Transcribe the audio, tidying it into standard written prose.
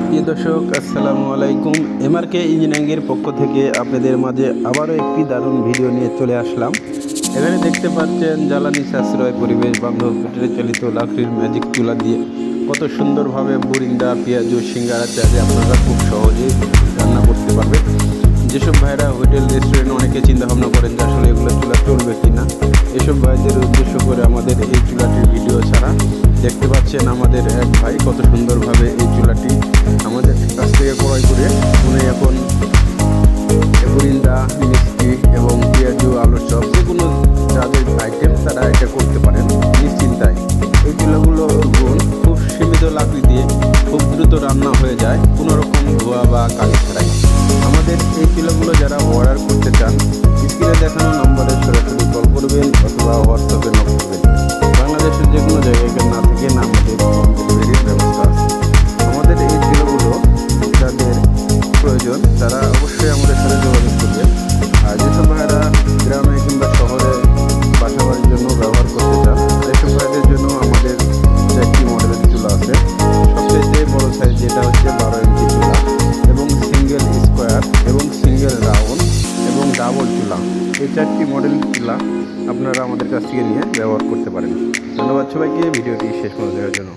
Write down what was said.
প্রিয় দর্শক, আসসালামু আলাইকুম। এমআরকে ইঞ্জিনিয়ারিংয়ের পক্ষ থেকে আপনাদের মাঝে আবারও একটি দারুণ ভিডিও নিয়ে চলে আসলাম। এখানে দেখতে পাচ্ছেন জ্বালানি সাশ্রয়, পরিবেশ বান্ধব, ব্যাটারি চালিত লাকড়ির ম্যাজিক চুলা দিয়ে কত সুন্দরভাবে বুরিন্দা, পেঁয়াজু, সিঙ্গারা, চালে আপনারা খুব সহজেই রান্না করতে পারবেন। যেসব ভাইরা হোটেল রেস্টুরেন্ট অনেকে চিন্তাভাবনা করেন যে আসলে এগুলো চুলা চলবে কি না, এসব ভাইদের উদ্দেশ্য করে আমাদের এই চুলাটির ভিডিও ছাড়া। দেখতে পাচ্ছেন আমাদের এক ভাই কত সুন্দরভাবে এই চুলাটি আমাদের কাছ থেকে ক্রয় করে উনি এখন বুরিন্দা, মিষ্টি এবং পেঁয়াজু, আলুর চপ যে কোনো যাদের আইটেম তারা এটা করতে পারেন নিশ্চিন্তায়। এই চুলাগুলোর গুণ খুব সীমিত লাকড়ি দিয়ে খুব দ্রুত রান্না হয়ে যায়, কোনো রকম ধোয়া বা কালি ছাড়াই। আমাদের এই চুলাগুলো যারা অর্ডার করতে চান, স্ক্রিনে দেখানো নম্বরে সরাসরি কল করবেন অথবা হোয়াটসঅ্যাপে নক করবেন। বাংলাদেশের যে কোনো জায়গায় না থেকে না আমাদের হোম ডেলিভারির ব্যবস্থা আছে। আমাদের এই চুলাগুলো যাদের প্রয়োজন তারা অবশ্যই আমাদের সাথে যোগাযোগ করবেন। আর যেসব ভাইয়েরা গ্রামে কিংবা শহরে বাসা বাড়ির জন্য ব্যবহার করতে চান, এসব ভাইদের জন্য আমাদের একটি মডেলের চুলা আছে। সবচেয়ে বড় সাইজ যেটা হচ্ছে 12 ইঞ্চি চুলা এবং সিঙ্গেল স্কোয়ার এবং সিঙ্গেল রাউন্ড এবং ডাবল চুলা, এই 4টি মডেলের চুলা আপনারা আমাদের কাছ থেকে নিয়ে ব্যবহার করতে পারেন। ধন্যবাদ সবাইকে ভিডিওটি শেষ পর্যন্ত দেখার জন্য।